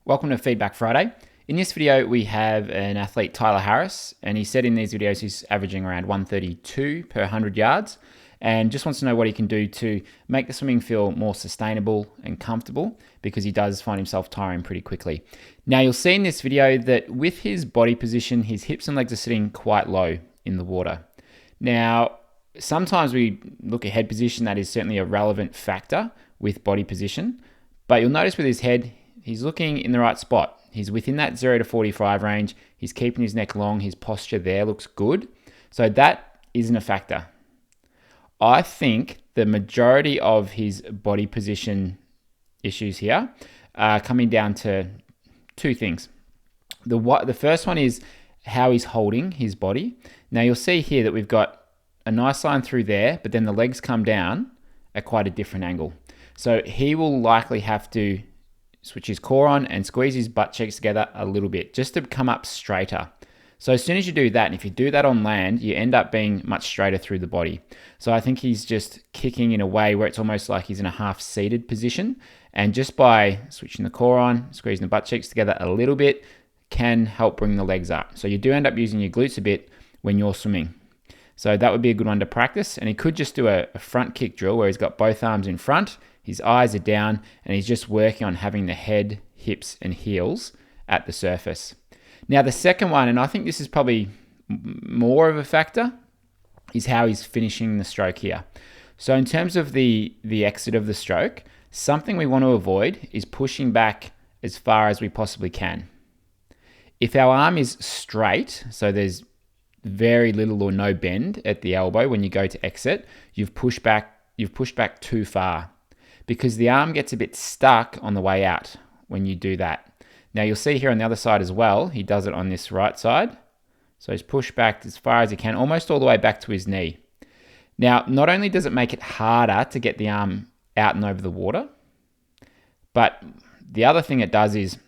Welcome to Feedback Friday. In this video, we have an athlete, Tyler Harris, and he said in these videos he's averaging around 132 per 100 yards and just wants to know what he can do to make the swimming feel more sustainable and comfortable because he does find himself tiring pretty quickly. Now, you'll see in this video that with his body position, his hips and legs are sitting quite low in the water. Now, sometimes we look at head position, that is certainly a relevant factor with body position, but you'll notice with his head, he's looking in the right spot. He's within that 0 to 45 range. He's keeping his neck long. His posture there looks good. So that isn't a factor. I think the majority of his body position issues here are coming down to two things. The first one is how he's holding his body. Now you'll see here that we've got a nice line through there, but then the legs come down at quite a different angle. So he will likely have to switch his core on and squeeze his butt cheeks together a little bit just to come up straighter. So as soon as you do that, and if you do that on land, you end up being much straighter through the body. So I think he's just kicking in a way where it's almost like he's in a half-seated position. And just by switching the core on, squeezing the butt cheeks together a little bit, can help bring the legs up. So you do end up using your glutes a bit when you're swimming. So that would be a good one to practice. And he could just do a front kick drill where he's got both arms in front, his eyes are down, and he's just working on having the head, hips, and heels at the surface. Now, the second one, and I think this is probably more of a factor, is how he's finishing the stroke here. So in terms of the exit of the stroke, something we want to avoid is pushing back as far as we possibly can. If our arm is straight, so there's very little or no bend at the elbow when you go to exit, you've pushed back too far, because the arm gets a bit stuck on the way out when you do that. Now you'll see here on the other side as well, he does it on this right side. So he's pushed back as far as he can, almost all the way back to his knee. Now, not only does it make it harder to get the arm out and over the water, but the other thing it does is,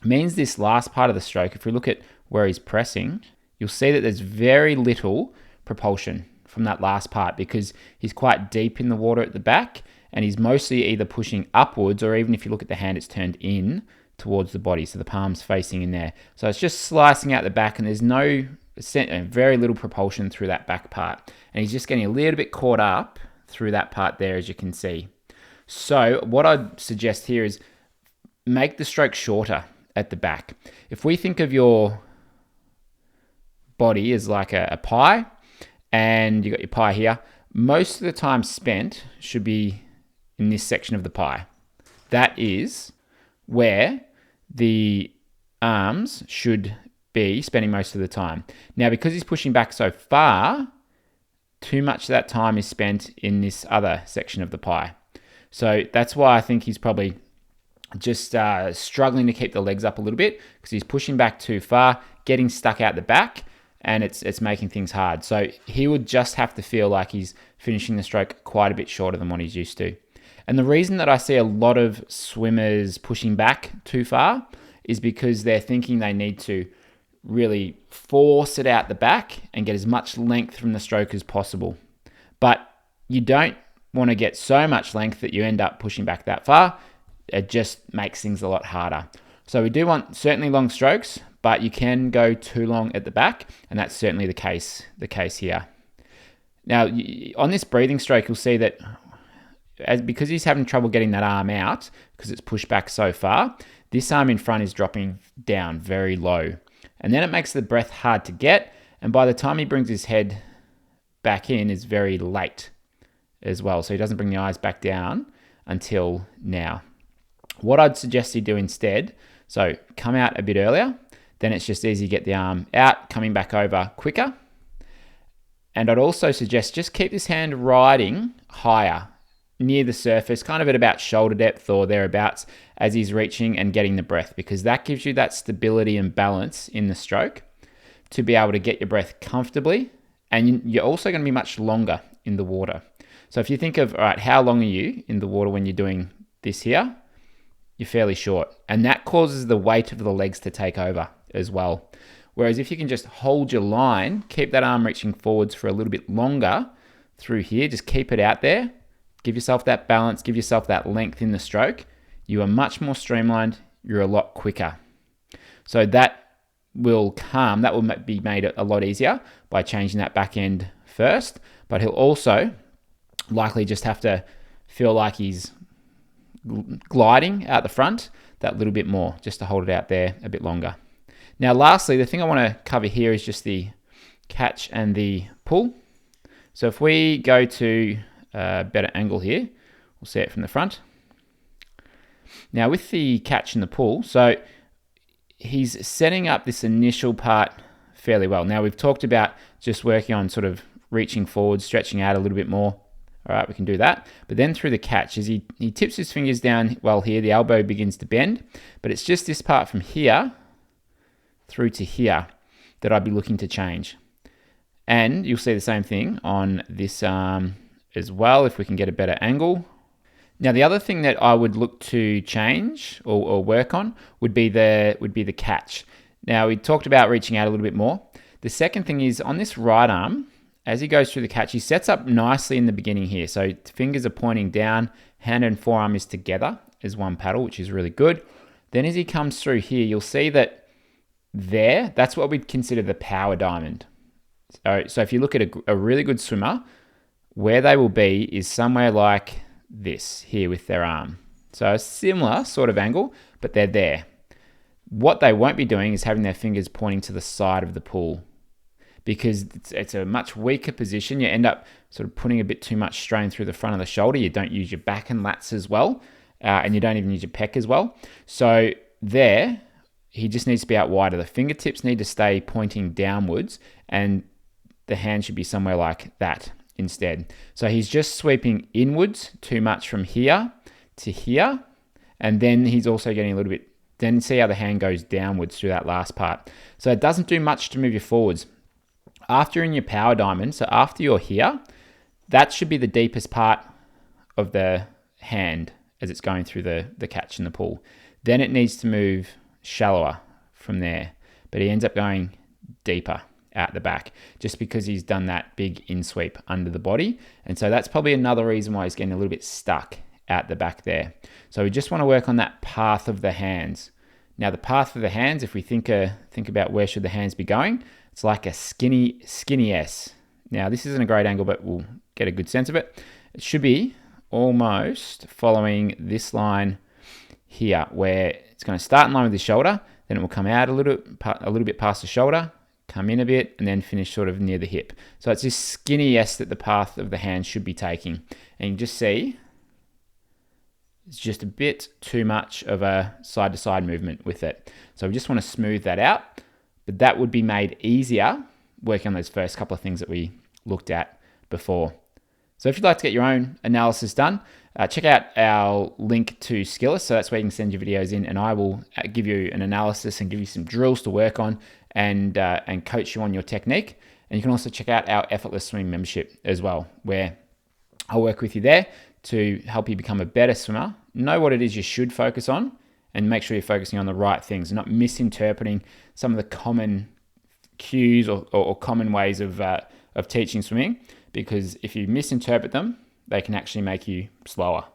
means this last part of the stroke, if we look at where he's pressing, you'll see that there's very little propulsion from that last part because he's quite deep in the water at the back, and he's mostly either pushing upwards, or even if you look at the hand, it's turned in towards the body, so the palm's facing in there. So it's just slicing out the back, and there's very little propulsion through that back part. And he's just getting a little bit caught up through that part there, as you can see. So what I'd suggest here is make the stroke shorter at the back. If we think of your body as like a pie, and you got your pie here, most of the time spent should be in this section of the pie. That is where the arms should be spending most of the time. Now, because he's pushing back so far, too much of that time is spent in this other section of the pie. So that's why I think he's probably just struggling to keep the legs up a little bit, because he's pushing back too far, getting stuck out the back, and it's making things hard. So he would just have to feel like he's finishing the stroke quite a bit shorter than what he's used to. And the reason that I see a lot of swimmers pushing back too far is because they're thinking they need to really force it out the back and get as much length from the stroke as possible. But you don't want to get so much length that you end up pushing back that far. It just makes things a lot harder. So we do want certainly long strokes, but you can go too long at the back, and that's certainly the case here. Now, on this breathing stroke, you'll see that because he's having trouble getting that arm out because it's pushed back so far, this arm in front is dropping down very low. And then it makes the breath hard to get, and by the time he brings his head back in, is very late as well. So he doesn't bring the eyes back down until now. What I'd suggest you do instead, so come out a bit earlier, then it's just easy to get the arm out, coming back over quicker. And I'd also suggest just keep this hand riding higher, near the surface, kind of at about shoulder depth or thereabouts, as he's reaching and getting the breath, because that gives you that stability and balance in the stroke to be able to get your breath comfortably. And you're also going to be much longer in the water. So if you think of, all right, how long are you in the water when you're doing this here? You're fairly short. And that causes the weight of the legs to take over as well. Whereas if you can just hold your line, keep that arm reaching forwards for a little bit longer through here, just keep it out there, give yourself that balance, give yourself that length in the stroke, you are much more streamlined, you're a lot quicker. So that will be made a lot easier by changing that back end first, but he'll also likely just have to feel like he's gliding out the front that little bit more, just to hold it out there a bit longer. Now, lastly, the thing I want to cover here is just the catch and the pull. So if we go to a better angle here, we'll see it from the front. Now with the catch and the pull, so he's setting up this initial part fairly well. Now we've talked about just working on sort of reaching forward, stretching out a little bit more. All right, we can do that. But then through the catch, as he tips his fingers down well here, the elbow begins to bend, but it's just this part from here through to here that I'd be looking to change. And you'll see the same thing on this arm as well, if we can get a better angle. Now, the other thing that I would look to change or work on would be the catch. Now, we talked about reaching out a little bit more. The second thing is on this right arm, as he goes through the catch, he sets up nicely in the beginning here. So fingers are pointing down, hand and forearm is together as one paddle, which is really good. Then as he comes through here, you'll see that that's what we'd consider the power diamond. So if you look at a really good swimmer, where they will be is somewhere like this here with their arm. So a similar sort of angle, but they're there. What they won't be doing is having their fingers pointing to the side of the pool, because it's a much weaker position. You end up sort of putting a bit too much strain through the front of the shoulder. You don't use your back and lats as well, and you don't even use your pec as well. So there, he just needs to be out wider. The fingertips need to stay pointing downwards, and the hand should be somewhere like that instead. So he's just sweeping inwards too much from here to here, and then he's also getting a little bit, then see how the hand goes downwards through that last part. So it doesn't do much to move you forwards. After you're in your power diamond, so after you're here, that should be the deepest part of the hand as it's going through the catch and the pull. Then it needs to move shallower from there, but he ends up going deeper out the back just because he's done that big in sweep under the body. And so that's probably another reason why he's getting a little bit stuck out the back there. So we just want to work on that path of the hands. Now the path of the hands, if we think about where should the hands be going, it's like a skinny S. Now this isn't a great angle, but we'll get a good sense of it. It should be almost following this line here, where it's going to start in line with the shoulder, then it will come out a little bit past the shoulder, come in a bit, and then finish sort of near the hip. So it's this skinny S that the path of the hand should be taking. And you can just see it's just a bit too much of a side-to-side movement with it. So we just want to smooth that out, but that would be made easier working on those first couple of things that we looked at before. So if you'd like to get your own analysis done, check out our link to Skillest. So that's where you can send your videos in, and I will give you an analysis and give you some drills to work on and coach you on your technique. And you can also check out our Effortless Swimming membership as well, where I'll work with you there to help you become a better swimmer, know what it is you should focus on, and make sure you're focusing on the right things and not misinterpreting some of the common cues or common ways of teaching swimming, because if you misinterpret them, they can actually make you slower.